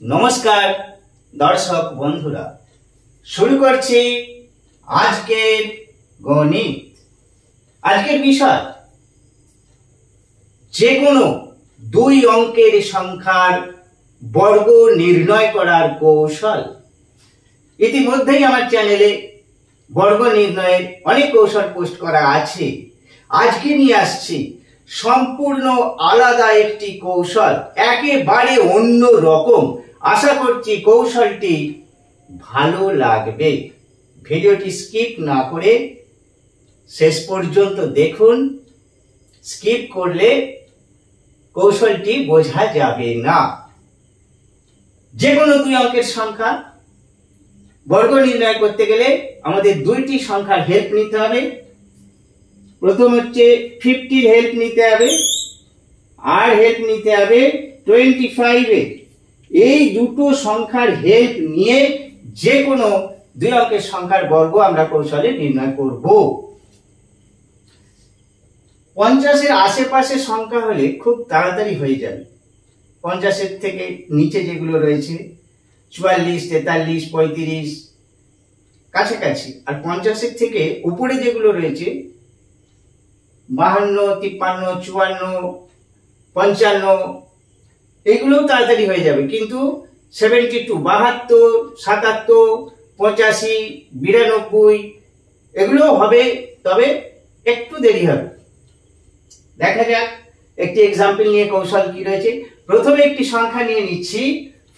নমস্কার দর্শক বন্ধুরা, শুরু করছি আজকের গণিত। আজকের বিষয় যে কোনো দুই অঙ্কের সংখ্যার বর্গ নির্ণয় করার কৌশল। ইতিমধ্যেই আমার চ্যানেলে বর্গ নির্ণয়ের অনেক কৌশল পোস্ট করা আছে। আজকে নিয়ে আসছি সম্পূর্ণ আলাদা একটি কৌশল, একেবারে অন্য রকম। আশা করছি কৌশলটি ভালো লাগবে। ভিডিওটি স্কিপ না করে শেষ পর্যন্ত দেখুন। স্কিপ করলে কৌশলটি বোঝা যাবে না। যে কোনো দুই অঙ্কের সংখ্যা বর্গ নির্ণয় করতে গেলে আমাদের দুইটি সংখ্যার হেল্প নিতে হবে। প্রথম হচ্ছে 50 এর হেল্প নিতে হবে, আর হেল্প নিতে হবে 25 এর। এই দুটো সংখ্যার হেল্প নিয়ে যে কোনো দুই অঙ্কের সংখ্যার বর্গ আমরা কৌশলে নির্ণয় করব। 50 এর আশেপাশে সংখ্যা হলে খুব তাড়াতাড়ি হয়ে যাবে। 50 এর থেকে নিচে যেগুলো রয়েছে 44, 43, 35 কাছাকাছি, আর 50 এর থেকে উপরে যেগুলো রয়েছে 52, 53, 54, 55 এগুলোও তাড়াতাড়ি হয়ে যাবে। কিন্তু 72, 72, 77, 85, 92 এগুলোও হবে, তবে একটু দেরি হবে। দেখা যাক একটি এক্সাম্পল নিয়ে কৌশল কি রয়েছে। প্রথমে একটি সংখ্যা নিয়ে নিচ্ছি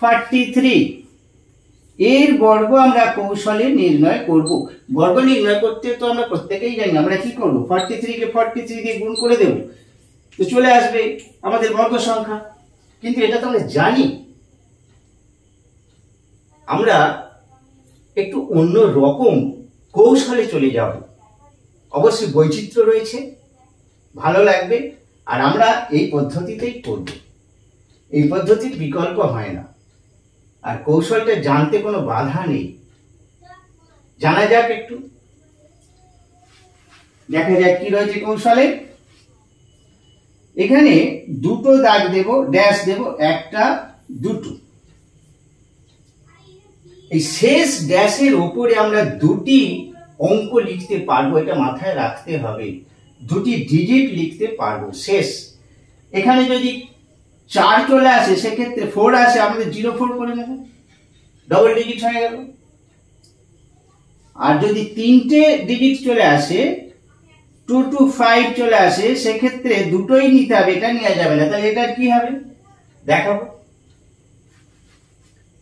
43। এর বর্গ আমরা কৌশলে নির্ণয় করব। বর্গ নির্ণয় করতে তো আমরা প্রত্যেকেই জানি। আমরা কি করব? 43 কে 43 দিয়ে গুণ করে দেব, তো চলে আসবে আমাদের বর্গ সংখ্যা। কিন্তু এটা তো আমরা জানি। আমরা একটু অন্য রকম কৌশলে চলে যাব। অবশ্যই বৈচিত্র্য রয়েছে, ভালো লাগবে। আর আমরা এই পদ্ধতিতেই করব। এই পদ্ধতির বিকল্প হয় না। আর কৌশলটা জানতে কোনো বাধা নেই। জানা যাক একটু, দেখা যাক কি রয়েছে কৌশলে। এখানে দুটো দাগ দেব, ড্যাশ দেব, একটা দুটো। এই শেষ ড্যাশের উপরে আমরা দুটি অঙ্ক লিখতে পারবো, এটা মাথায় রাখতে হবে। দুটি ডিজিট লিখতে পারবো শেষ। এখানে যদি 4 চলে আসে, সেক্ষেত্রে 4 আসে, আমাদের 04 করে নেব, ডবল ডিজিট হয়ে গেল। আর যদি 3টে ডিজিট চলে আসে, 2 to 5 চলে আসে, সেক্ষেত্রে দুটোই নিতে হবে, এটা নেওয়া যাবে না। তাহলে এটা কি হবে দেখাবো।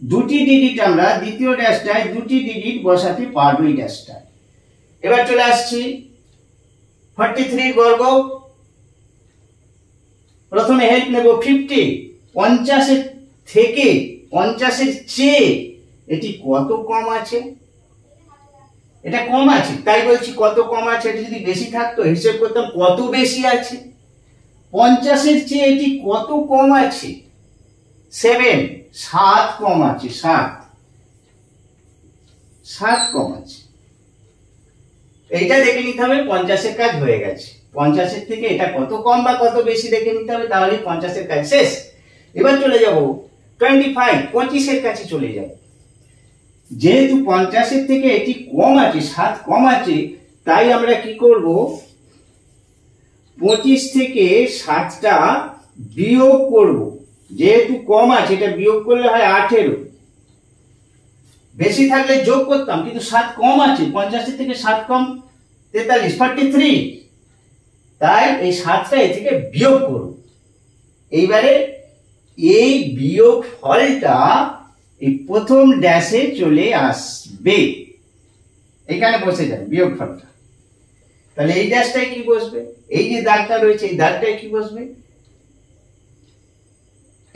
দুটি ডিজিট আমরা দ্বিতীয় ড্যাশটায় দুটি ডিজিট বসাতে পারবো এই ড্যাশটায়। এবার চলে আসছি 43 বর্গ। প্রথমে হেল্প নেব 50। 50 এর থেকে 50 এর চেয়ে এটি কত কম আছে? এটা কম আছে, তাই বলছি কত কম আছে। এটা যদি বেশি থাকতো হিসেব করতাম কত বেশি আছে। 50 এর চেয়ে এটি কত কম আছে? 7 কম আছে। 7 কম আছে। এইটা দেখে নিতে হবে। 50 এর কাজ হয়ে গেছে। 50 এর থেকে এটা কত কম বা কত বেশি দেখে নিতে হবে, তাহলে 50 এর কাজ শেষ। এবার চলে যাব 25 এর কাছে চলে যাব। যেহেতু 50 এর থেকে এটি কম আছে, 7 কম আছে, তাই আমরা কি করব, 25 থেকে 7টা বিয়োগ করব। যেহেতু কম আছে, এটা বিয়োগ করলে হয় 18। বেশি থাকলে যোগ করতাম, কিন্তু 7 কম আছে। 50 এর থেকে 7 কম 43, 43। তাই এই 7টা এ থেকে বিয়োগ করব। এইবারে এই বিয়োগ ফলটা এই প্রথম ড্যাশে চলে আসবে, এখানে বসে যাবে বিয়োগ ফলটা। তাহলে এই ড্যাশটায় কি বসবে? এই যে দাগটা রয়েছে, এই দাগটায় কি বসবে?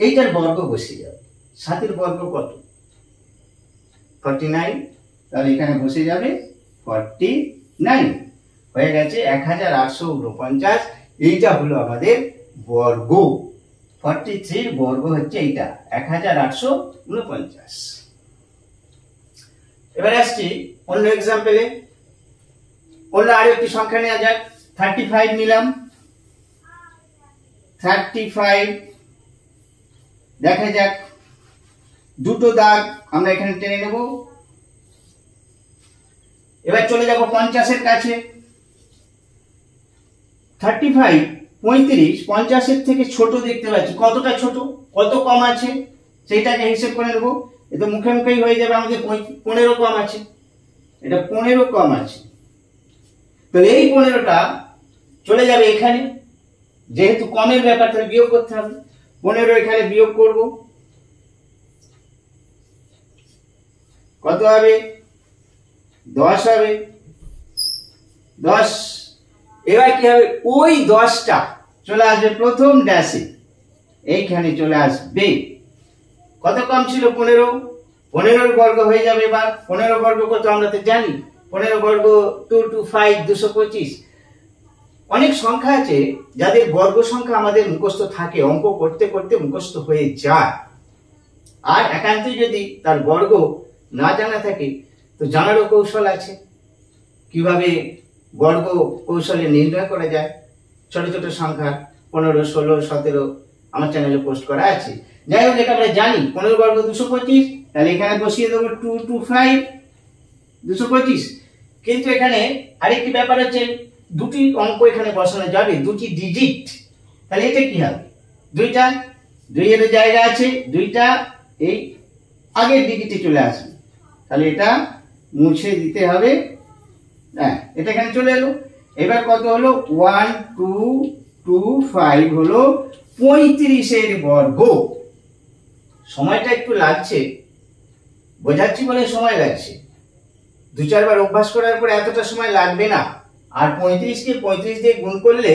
এইটার বর্গ বসে যাবে। 7 এর বর্গ কত? 49। তাহলে এখানে বসে যাবে 49। হয়ে গেছে 1849। এইটা হলো আমাদের বর্গ। 43 বর্গ হচ্ছে এইটা, 1849। এবার আসছি অন্য এক্সাম্পলে। অন্য আরেকটি সংখ্যা নেওয়া যাক। 35 নিলাম। 35 দেখা যাক দুটো দাগ আমরা এখানে টেনে নেব। এবার চলে যাব 50-এর কাছে। 35 35 50-এর থেকে ছোট দেখতে পাচ্ছি, কতটা ছোট, কত কম আছে সেইটাকে হিসেব করে নেব। এটা মুখে মুখেই হয়ে যাবে, আমাদের 15 কম আছে, এটা 15 কম আছে। তাহলে এই 15টা চলে যাবে এখানে, যেহেতু কমের ব্যাপার তাহলে বিয়োগ করতে হবে। 15 এখানে বিয়োগ করব, কত হবে? 10 হবে। 10। এবার কি হবে? ওই 10টা চলে আসবে প্রথম ড্যাশে, এইখানে চলে আসবে। কত কম ছিল? 15। 15 বর্গ হয়ে যাবে। এবার 15 বর্গ কত আমরা তো জানি, 15 বর্গ 225 225। অনেক সংখ্যা আছে যাদের বর্গ সংখ্যা আমাদের মুখস্থ থাকে, অঙ্ক করতে করতে মুখস্থ হয়ে যায়। আর একান্তই যদি তার বর্গ না জানা থাকে তো জানারও কৌশল আছে, কিভাবে বর্গ কৌশলে নির্ণয় করা যায়। ছোট ছোট সংখ্যা 15 16 17 আমার চ্যানেলে পোস্ট করা আছে। যাই হোক, এটা আমরা জানি 15 বর্গ 225, তাহলে এখানে বসিয়ে দেবো 225 225। কিন্তু এখানে আরেকটি ব্যাপার হচ্ছে, দুটি অঙ্ক এখানে বসানো যাবে, দুটি ডিজিট। তাহলে এটা কি হবে? দুইটা 2 এর জায়গা আছে, দুইটা এই আগের ডিজিটে চলে আসবে, তাহলে এটা মুছে দিতে হবে। হ্যাঁ, এটা এখানে চলে এলো। এবার কত হলো? 1225 হলো 35-এর বর্গ। সময়টা একটু লাগছে, বোঝাচ্ছি বলে সময় লাগছে। 2-4 বার অভ্যাস করার পর এতটা সময় লাগবে না। আর 35কে 35 দিয়ে গুণ করলে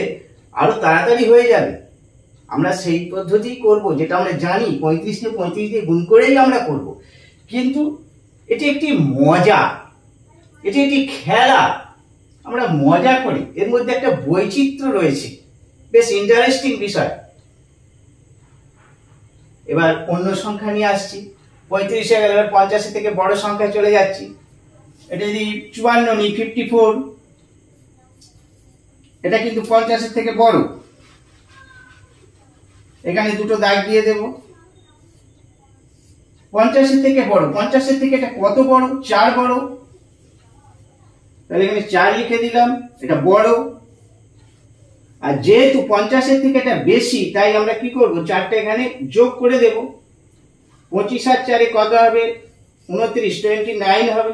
আরো তাড়াতাড়ি হয়ে যাবে। আমরা সেই পদ্ধতি করব যেটা আমরা জানি, 35কে 35 দিয়ে গুণ করেই আমরা করব। কিন্তু এটি একটি মজা, এটি একটি খেলা, আমরা মজা করি, এর মধ্যে একটা বৈচিত্র্য রয়েছে, বেশ ইন্টারেস্টিং বিষয়। এবার অন্য সংখ্যা নিয়ে আসছি। 35 হয়ে গেল, এবার 50 থেকে বড় সংখ্যায় চলে যাচ্ছি। এটা যদি 54 নিই, 54, এটা কিন্তু 50 থেকে বড়। এখানে দুটো দাগ দিয়ে দেব। 50 থেকে বড়, 50 থেকে এটা কত বড়? 4 বড়, তাহলে এখানে 4 লিখে দিলাম, এটা বড়। আর যেহেতু 50 থেকে এটা বেশি, তাই আমরা কি করব? 4টা এখানে যোগ করে দেব। 25 আর 4 কত হবে? 29, 29 হবে।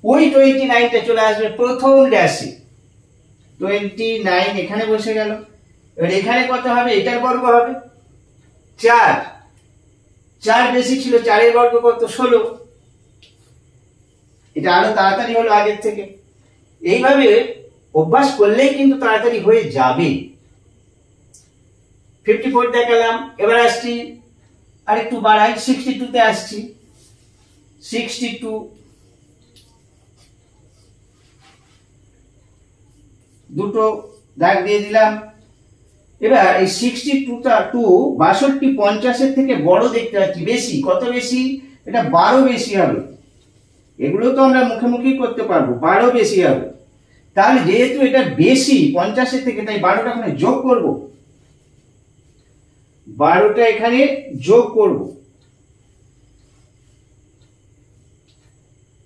ওই 29টা চলে আসবে প্রথম ড্যাশে, 29 এখানে বসে গেল। এবার এখানে কত হবে? এটার বর্গ হবে 4, 4 বেশি ছিল, 4 এর বর্গ কত? 16। এটা আরো তাড়াতাড়ি হলো আগের থেকে। এইভাবে অভ্যাস করলেই কিন্তু তাড়াতাড়ি হয়ে যাবে। 54 দেখালাম। এবার আসছি আরেকটু বাড়াই, 62 তে আসছি। 62, দুটো দাগ দিয়ে দিলাম। এবার এই 62টা 62 50 থেকে বড় দেখতে পাচ্ছি, বেশি। কত বেশি? এটা 12 বেশি হবে। এগুলো তো আমরা মুখে মুখেই করতে পারবো, 12 বেশি হবে। তাহলে যেহেতু এটা বেশি 50 থেকে, তাই 12টা এখানে যোগ করব। 12টা এখানে যোগ করব।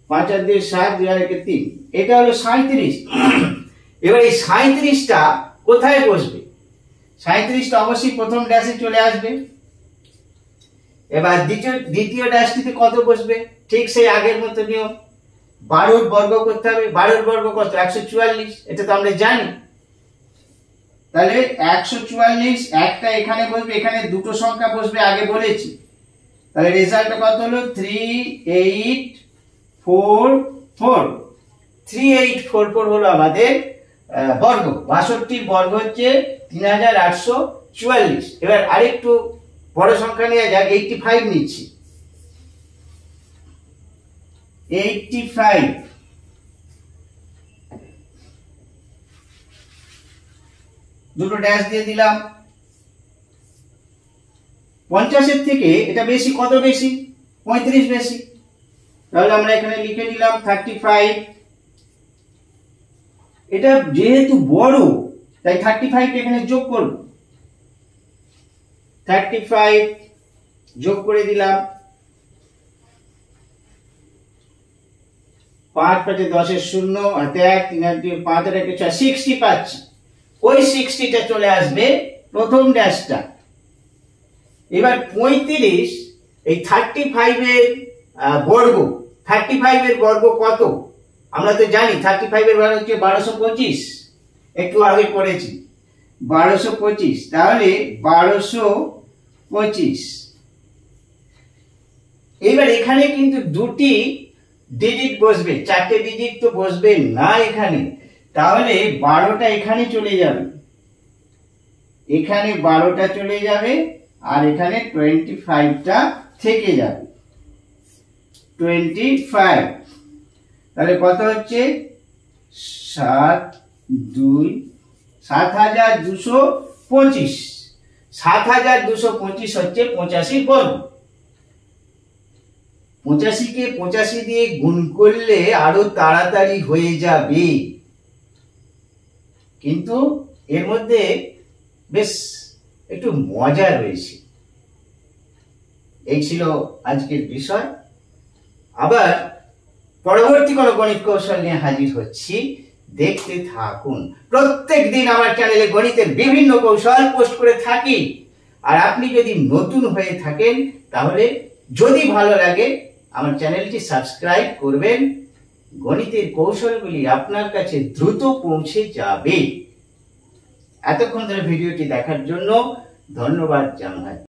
5 আর 2 7, 2 আর 1 3, এটা হলো 37। এবার এই 37টা কোথায় বসবে? 37টা অবশ্যই প্রথম ড্যাশে চলে আসবে। এবার দ্বিতীয় ড্যাশটিতে কত বসবে? ঠিক সেই আগের মতো নিয়ম, 12 বর্গ করতে হবে। 12 বর্গ কত? 144, এটা তো আমরা জানি। তাহলে 144, একটা এখানে বসবে, এখানে দুটো সংখ্যা বসবে, আগে বলেছি। তাহলে রেজাল্টটা কত হলো? 3844। 3844 হলো আমাদের বর্গ। 62 বর্গ হচ্ছে 3844। এবার আরেকটু বড় সংখ্যা নিয়ে যাক, 85 নিচ্ছি। 85, দুটো ড্যাশ দিয়ে দিলাম। 50 থেকে এটা বেশি, কত বেশি? 35 বেশি। তাহলে আমরা এখানে লিখে নিলাম 35। এটা যেহেতু বড়, তাই 35 এখানে যোগ করব। 35 যোগ করে দিলাম, 5 5 10 0 হাতে 1 3 8 2 5 আর 1 6 60 পাচ্ছি। ওই 60টা চলে আসবে প্রথম ড্যাশটা। এবার 35 এই 35 এর বর্গ, 35 এর বর্গ কত আমরা তো জানি। 35 এর বর্গ হচ্ছে 1225, একটু আগে পড়েছি 1225। তাহলে 1225। এবার এখানে কিন্তু দুটি ডিজিট বসবে, 4টে ডিজিট তো বসবে না এখানে। তাহলে 12টা এখানে চলে যাবে, এখানে 12টা চলে যাবে, আর এখানে 25টা থেকে যাবে। 25 তাহলে কত হচ্ছে 7225। 7225 হচ্ছে 85 বর্গ। 85 কে 85 দিয়ে গুণ করলে আরো তাড়াতাড়ি হয়ে যাবে, কিন্তু এর মধ্যে বেশ একটু মজা রয়েছে। এই ছিল আজকের বিষয়। আবার পরবর্তী কোনো গণিত কৌশল নিয়ে হাজির হচ্ছি, দেখতে থাকুন। প্রত্যেক দিন আমার চ্যানেলে গণিতের বিভিন্ন কৌশল পোস্ট করে থাকি। আর আপনি যদি নতুন হয়ে থাকেন তাহলে যদি ভালো লাগে আমার চ্যানেলটি সাবস্ক্রাইব করবেন। গণিতের কৌশলগুলি আপনার কাছে দ্রুত পৌঁছে যাবে। এতক্ষণ ধরে ভিডিওটি দেখার জন্য ধন্যবাদ জানাই।